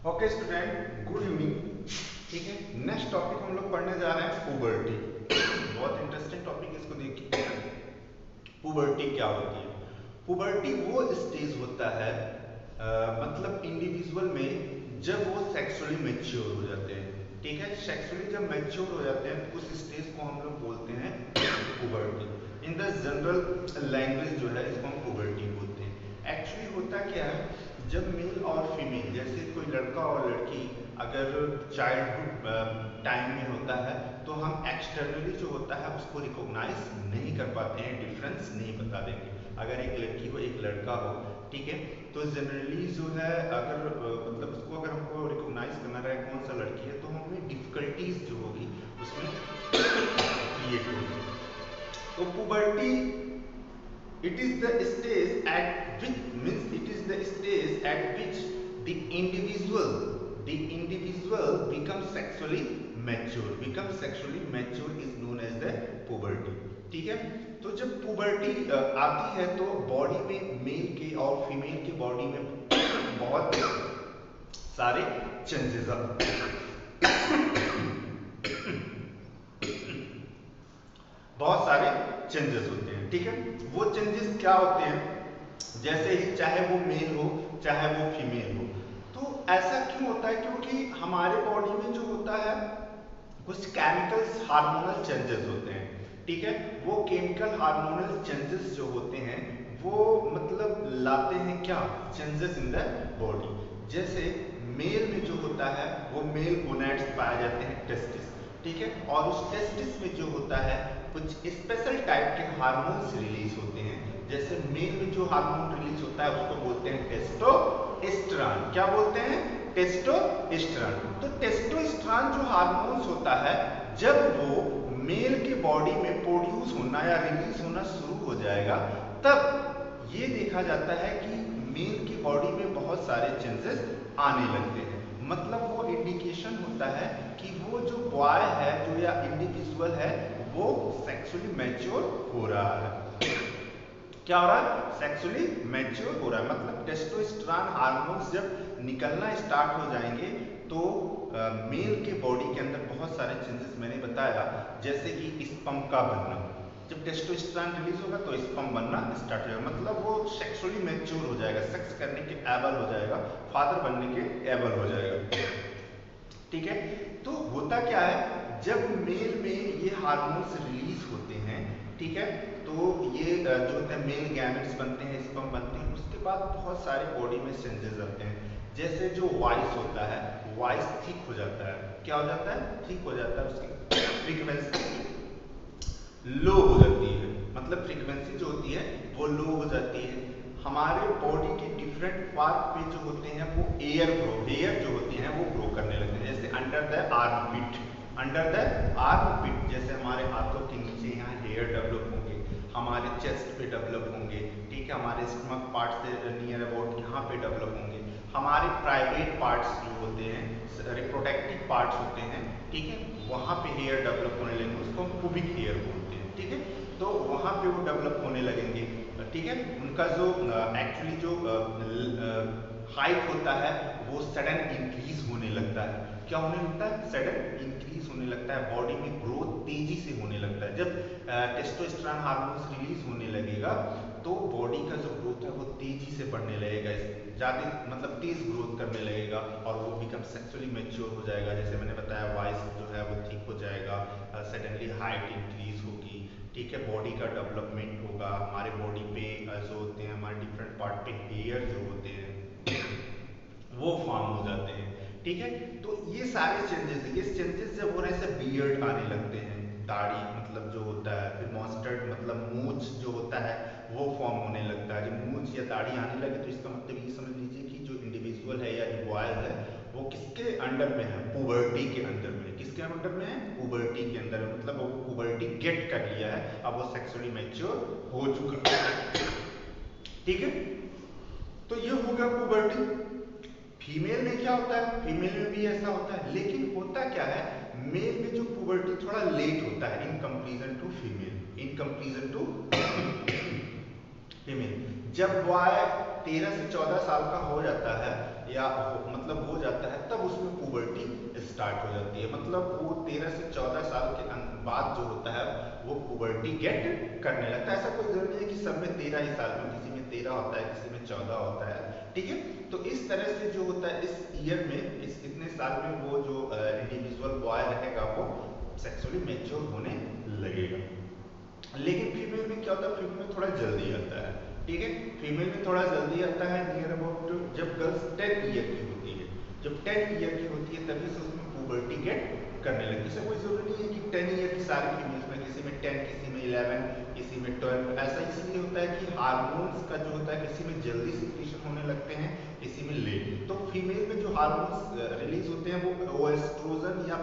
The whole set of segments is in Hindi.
Okay student, good evening. ठीक है, नेक्स्ट टॉपिक हम लोग पढ़ने जा रहे हैं पुबर्टी। बहुत इंटरेस्टिंग टॉपिक, इसको देखिए। पुबर्टी क्या होती है? पुबर्टी वो स्टेज होता है मतलब इंडिविजुअल में जब वो सेक्सुअली मैच्योर हो जाते हैं। ठीक है, सेक्सुअली जब मैच्योर हो जाते हैं तो उस स्टेज को हम लोग बोलते हैं puberty. In the general language जो है इसको हम पुबर्टी बोलते हैं। एक्चुअली होता क्या है, जब मेल और फीमेल जैसे कोई लड़का और लड़की अगर चाइल्डहुड टाइम में होता है तो हम एक्सटर्नली जो होता है उसको रिकॉग्नाइज नहीं कर पाते हैं, डिफरेंस नहीं बता देंगे। अगर एक लड़की हो एक लड़का हो, ठीक है, तो जनरली जो है अगर मतलब उसको अगर हमको रिकॉग्नाइज करना रहे कौन सा लड़की है तो हमें डिफिकल्टीज जो होगी उसमें क्रिएट होगी। तो puberty it is the stage at which means it is the stage at which the individual becomes sexually mature is known as the puberty। ठीक है, तो जब पुबर्टी आती है तो बॉडी में मेल के और फीमेल के बॉडी में बहुत सारे चेंजेस बहुत सारे चेंजेस होते हैं। ठीक है, वो चेंजेस क्या होते हैं, जैसे ही चाहे वो मेल हो चाहे वो फीमेल हो। तो ऐसा क्यों होता है? क्योंकि हमारे बॉडी में जो होता है कुछ केमिकल्स हार्मोनल चेंजेस होते हैं। ठीक है, वो केमिकल हार्मोनल चेंजेस जो होते हैं वो मतलब लाते हैं क्या चेंजेस इन द बॉडी। जैसे मेल में जो होता है वो मेल गोनैड्स पाए जाते हैं, टेस्टिस। ठीक है, और उस टेस्टिस में जो होता है कुछ स्पेशल टाइप के हार्मोन्स रिलीज होते हैं। जैसे मेल में जो हार्मोन रिलीज होता है उसको बोलते हैं टेस्टोस्टेरोन। क्या बोलते हैं? टेस्टोस्टेरोन। तो टेस्टोस्टेरोन जो हार्मोन्स होता है जब वो मेल के बॉडी में प्रोड्यूस होना या रिलीज होना शुरू हो जाएगा तब ये देखा जाता है कि मेल की बॉडी में बहुत सारे चेंजेस आने लगते हैं। मतलब वो इंडिकेशन होता है कि वो जो बॉय है जो या इंडिविजुअल है वो सेक्सुअली मैच्योर हो रहा है। क्या हो रहा है? सेक्सुअली मैच्योर हो रहा है। मतलब टेस्टोस्टेरोन हार्मोन्स जब निकलना स्टार्ट हो जाएंगे तो मेल के बॉडी के अंदर बहुत सारे चेंजेस मैंने बताया, जैसे कि स्पर्म का बनना। जब टेस्टोस्टेरोन रिलीज होगा तो स्पर्म बनना स्टार्ट हो जाएगा, मतलब वो सेक्सुअली मैच्योर हो जाएगा, सेक्स करने के एबल हो जाएगा, फादर बनने के एबल हो जाएगा। ठीक है, तो होता क्या है जब मेल में ये हार्मोन्स रिलीज होते हैं, ठीक है, तो ये जो होता है मेल गैमेट्स बनते हैं, स्पर्म बनते हैं, उसके बाद बहुत सारे बॉडी में चेंजेस आते हैं। जैसे जो वॉइस होता है, वॉइस ठीक हो जाता है। क्या हो जाता है? ठीक हो जाता है, उसकी फ्रीक्वेंसी लो हो जाती है। मतलब फ्रीक्वेंसी जो होती है वो लो हो जाती है। हमारे बॉडी के डिफरेंट पार्ट पे जो होते हैं वो हेयर जो होती हैं वो ग्रो करने लगते हैं। जैसे अंडर द आर्म पिट, जैसे हमारे हाथों के नीचे यहाँ हेयर डेवलप होंगे, हमारे चेस्ट पे डेवलप होंगे। ठीक है, हमारे स्टमक पार्ट से नियर अबाउट यहाँ पे डेवलप होंगे। हमारे प्राइवेट पार्ट्स जो होते हैं, रिप्रोडक्टिव पार्ट्स होते हैं, ठीक है, वहाँ पे हेयर डेवलप होने लगेंगे, उसको हम पुबिक हेयर बोलते हैं। ठीक है, तो वहाँ पे वो डेवलप होने लगेंगे। ठीक है, उनका जो एक्चुअली जो हाइट होता है वो सडन इंक्रीज होने लगता है। क्या होने लगता है? सडन इंक्रीज होने लगता है, बॉडी में ग्रोथ तेजी से होने लगता है। जब टेस्टोस्टेरोन हार्मोन्स रिलीज होने लगेगा तो बॉडी का जो ग्रोथ है वो तेजी से बढ़ने लगेगा, ज्यादा मतलब तेज ग्रोथ करने लगेगा और वो बिकम सेक्सुअली मैच्योर हो जाएगा। जैसे मैंने बताया वॉइस जो है वो ठीक हो जाएगा, सडनली हाइट इंक्रीज होगी। ठीक है, बॉडी का डेवलपमेंट होगा, हमारे बॉडी पे जो होते हैं हमारे डिफरेंट पार्ट पे हेयर जो होते हैं वो फॉर्म हो जाते हैं। ठीक है, तो ये सारे चेंजेस, ये चेंजेस जब हो रहे हैं बियर्ड आने लगते हैं, दाढ़ी मतलब जो होता है, फिर मॉस्टर्ड मतलब मूंछ जो होता है वो फॉर्म होने लगता है। जब मूंछ या दाढ़ी आने लगे तो इसका मतलब ये समझ लीजिए कि जो इंडिविजुअल है या जो बॉय है वो किसके अंडर में है? पुबर्टी के अंडर में। किसके अंडर में है? पुबर्टी के अंदर, मतलब वो पुबर्टी गेट कर लिया है, अब वो सेक्सुअली मैच्योर हो चुका है। ठीक है, तो ये हो गया पुबर्टी। फीमेल में क्या होता है? फीमेल में भी ऐसा होता है, लेकिन होता क्या है मेल में जो पुबर्टी थोड़ा लेट होता है in comparison to female, in comparison to female. जब बॉय 13 से 14 साल का हो जाता है या मतलब हो जाता है, तब उसमें पुबर्टी स्टार्ट हो जाती है। मतलब वो 13 से 14 साल के बाद जो होता है वो पुबर्टी गेट करने लगता है। ऐसा कोई जरूरी नहीं है कि सब में 13 ही साल में, किसी में 13 होता है, किसी में 14 होता है, ठीक है। तो इस तरह से जो होता है इस ईयर में, इस इतने साल में वो जो इंडिविजुअल बॉय रहेगा वो सेक्सुअली मैच्योर होने लगेगा। लेकिन फीमेल में क्या होता है, फीमेल में थोड़ा जल्दी आता है, ठीक है। फीमेल में थोड़ा जल्दी आता है नियर अबाउट जब गर्ल्स 10 ईयर की होती है, जब 10 ईयर की होती है तभी से उसमें पुबर्टी गेट करने लगती है। कोई जरूरी नहीं है कि 10 ईयर की सारी फीमेल्स में, किसी में 10, किसी में 11, किसी में 12, ऐसा इसलिए होता है कि हार्मोन्स का जो होता है किसी में जल्दी सिक्रीशन होने लगते हैं, किसी में लेट। तो फीमेल में जो हार्मोन्स रिलीज होते हैं वो ओएस्ट्रोजन या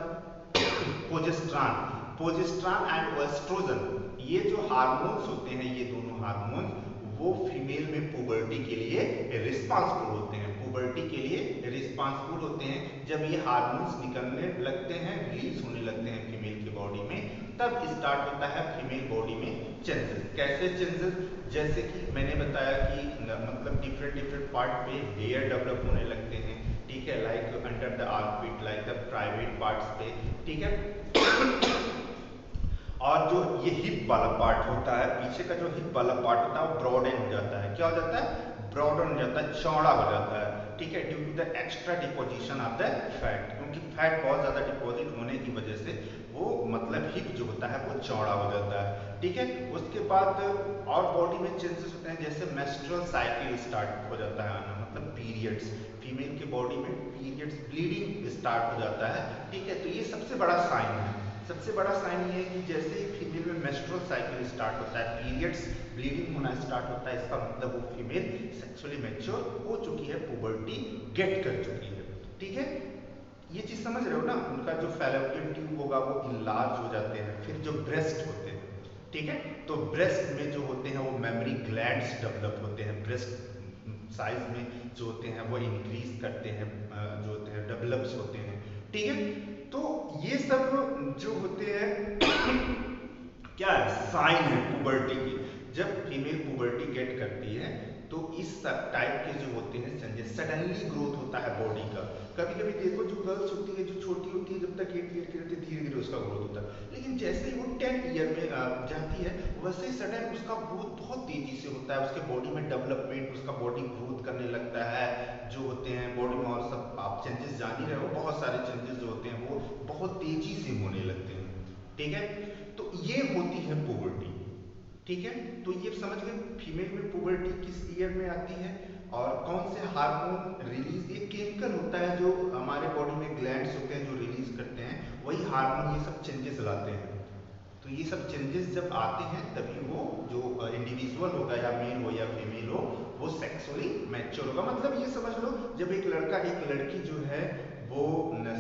प्रोजेस्टेरॉन एंड ओएस्ट्रोजन, ये जो हार्मोन्स होते हैं, ये दोनों हार्मोन्स वो फीमेल में पुबर्टी के लिए रिस्पांसिबल होते हैं, पुबर्टी के लिए रिस्पांसिबल होते हैं। जब ये हार्मोन्स निकलने लगते हैं, रिलीज होने लगते हैं फीमेल की बॉडी में, तब स्टार्ट होता है फीमेल बॉडी में चेंजेस। कैसे चेंजेस? जैसे कि मैंने बताया कि मतलब डिफरेंट पार्ट पे हेयर डेवलप होने लगते हैं, ठीक है, like under the armpit, like the private parts पे, ठीक है। और जो ये हिप वाला पार्ट होता है, पीछे का जो हिप वाला पार्ट होता है वो ब्रॉडन हो जाता है। क्या हो जाता है? ब्रॉडन हो जाता है, चौड़ा हो जाता है, ठीक है, due to the extra deposition of the fat, क्योंकि फैट बहुत ज्यादा डिपोजिट होने की वजह से वो मतलब हिप जो होता है वो चौड़ा हो जाता है, ठीक है। उसके बाद और बॉडी में चेंजेस होते हैं, जैसे मेंस्ट्रुअल साइकिल स्टार्ट हो जाता है आना, मतलब पीरियड्स, फीमेल के बॉडी में पीरियड्स, ब्लीडिंग स्टार्ट हो जाता है, ठीक है। तो ये सबसे बड़ा साइन है, सबसे बड़ा साइन ये है कि जैसे ही फीमेल में मेंस्ट्रुअल साइकिल स्टार्ट होता है, पीरियड्स, ब्लीडिंग होना स्टार्ट होता है, इसका मतलब वो फीमेल सेक्सुअली मैच्योर हो चुकी है, पुबर्टी गेट कर चुकी है, ठीक है। ये चीज समझ रहे हो ना? उनका जो फैलोपियन ट्यूब होगा वो इनलार्ज हो जाते हैं। फिर जो ब्रेस्ट होते हैं, ठीक है, तो ब्रेस्ट में जो होते हैं वो मेमोरी ग्लैंड्स डेवलप होते हैं, ब्रेस्ट साइज में जो होते हैं वो इंक्रीज करते हैं, जो होते हैं डेवलप्स होते हैं, ठीक है। तो ये सब जो होते हैं क्या है? साइन है पुबर्टी की। जब फीमेल पुबर्टी गेट करती है तो इस टाइप के जो होते हैं चेंजेस, सडनली ग्रोथ होता है बॉडी का। कभी कभी देखो जो गर्ल्स होती है, जो छोटी होती है, जब तक 8 ईयर की रहती है धीरे धीरे उसका ग्रोथ होता है, लेकिन जैसे ही वो 10 ईयर में जाती है वैसे ही सडन उसका ग्रोथ बहुत तेजी से होता है, उसके बॉडी में डेवलपमेंट, उसका बॉडी ग्रोथ करने लगता है, जो होते हैं बॉडी में, और सब आप चेंजेस जान ही रहे हो, बहुत सारे चेंजेस जो होते हैं वो बहुत तेजी से होने लगते हैं, ठीक है। तो ये होती है पुबर्टी, ठीक है। तो ये समझ गए फीमेल में पुबर्टी किस ईयर में आती है और कौन से हार्मोन रिलीज, ये केमिकल होता है जो हमारे बॉडी में ग्लैंड्स होते हैं जो रिलीज करते हैं, वही हार्मोन ये सब चेंजेस लाते हैं। तो ये सब चेंजेस जब आते हैं तभी वो जो इंडिविजुअल होगा, या मेल हो या फीमेल हो, वो सेक्सुअली मैच्योर होगा। मतलब ये समझ लो जब एक लड़का एक लड़की जो है वो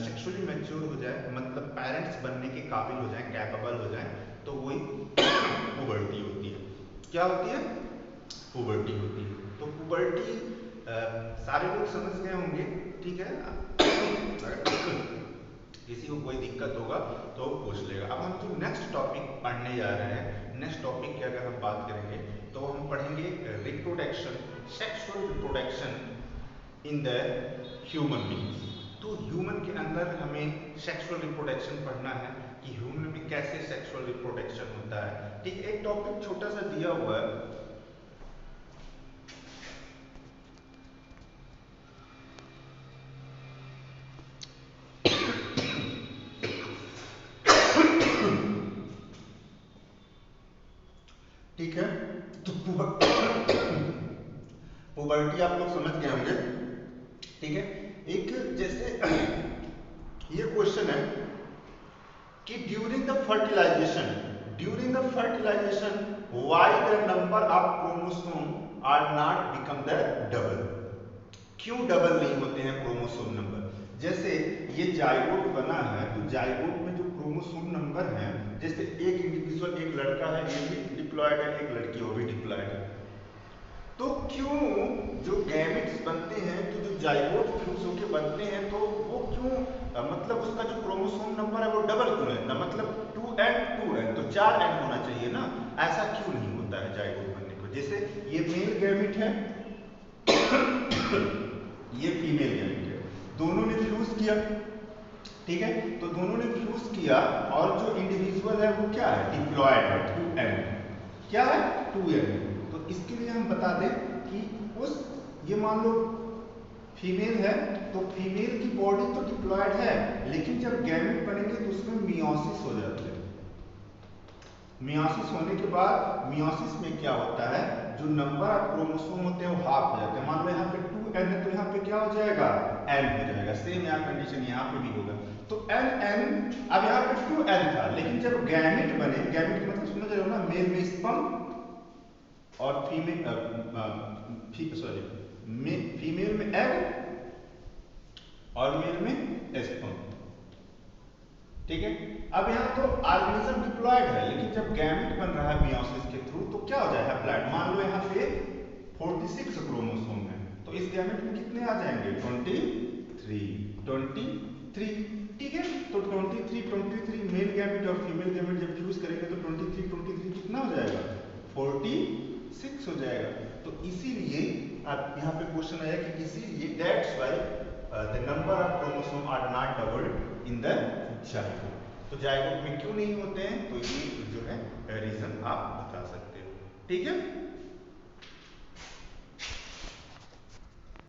सेक्सुअली मैच्योर हो जाए, मतलब पेरेंट्स बनने के काबिल हो जाए, कैपेबल हो जाए, तो वही पुबर्टी होती है। क्या होती है? पुबर्टी होती है। तो पुबर्टी सारे लोग समझ गए होंगे, ठीक है। किसी को कोई दिक्कत होगा तो पूछ लेगा। अब हम जो नेक्स्ट टॉपिक पढ़ने जा रहे हैं, नेक्स्ट टॉपिक की अगर हम बात करेंगे तो हम पढ़ेंगे reproduction, sexual reproduction in the human beings. तो ह्यूमन के अंदर हमें सेक्सुअल रिप्रोडक्शन पढ़ना है कि ह्यूमन में कैसे सेक्सुअल रिप्रोडक्शन होता है, ठीक है। एक टॉपिक छोटा सा दिया हुआ है, ठीक है। तो पुबर्टी आप लोग समझ गए होंगे, ठीक है। एक जैसे ये क्वेश्चन है कि during the fertilization why the number of chromosome are not become the double, क्यों डबल नहीं होते हैं क्रोमोसोम नंबर? जैसे ये जाइगोट बना है, तो जाइगोट में जो क्रोमोसोम नंबर है, जैसे एक इंडिविजुअल, एक लड़का है ये भी डिप्लॉयड है, एक लड़की वो भी डिप्लॉयड है, तो क्यों जो गैमेट्स बनते हैं, तो जो जाइगोट फ्यूज होके बनते हैं, तो वो क्यों मतलब उसका जो क्रोमोसोम नंबर है वो डबल क्यों है ना, मतलब 2n तो 4n होना चाहिए ना, ऐसा क्यों नहीं होता है जाइगोट बनने को? जैसे ये मेल गैमेट है, ये फीमेल गैमेट है, दोनों ने फ्यूज किया, ठीक है। तो दोनों ने फ्यूज किया और जो इंडिविजुअल है वो क्या है, डिप्लॉयड है, 2n क्या है, 2n। तो इसके लिए हम बता दें कि उस, ये मान लो फीमेल है, तो फीमेल की बॉडी तो डिप्लॉयड है, लेकिन जब गैमेट बनेंगे तो उसमें मियोसिस हो जाता है। मियोसिस होने के बाद मियोसिस में क्या होता है, जो नंबर ऑफ क्रोमोसोम होते हैं वो हाफ हो जाते हैं। मान लो यहाँ पे 2n है तो यहाँ पे क्या हो जाएगा, n हो जाएगा। सेम यहाँ कंडीशन यहाँ पे भी होगा। तो n, अब यहाँ पे 2n था, लेकिन जब गैमेट बने, गैमेट मतलब समझ रहे हो ना, मेल में स्पर्म और फीमेल फीमेल में एग और मेल में स्पर्म, ठीक है। अब यहाँ तो ऑर्गेनिज्म डिप्लॉयड है, लेकिन जब गैमेट बन रहा है मियोसिस के थ्रू तो क्या हो जाएगा, हैप्लॉइड। मान लो यहाँ पे 46 क्रोमोसोम है, तो इस गैमेट में कितने आ जाएंगे, 23, ठीक है। तो 23 मेल गैमेट और फीमेल गैमेट जब फ्यूज करेंगे तो 23 कितना हो जाएगा, 46 हो जाएगा। तो इसीलिए अब यहाँ पे क्वेश्चन आया कि इसीलिए that's why the number of chromosome are not doubled in the zygote. तो जाइगोट में क्यों नहीं होते हैं, तो ये जो है रीजन आप बता सकते हो, ठीक है।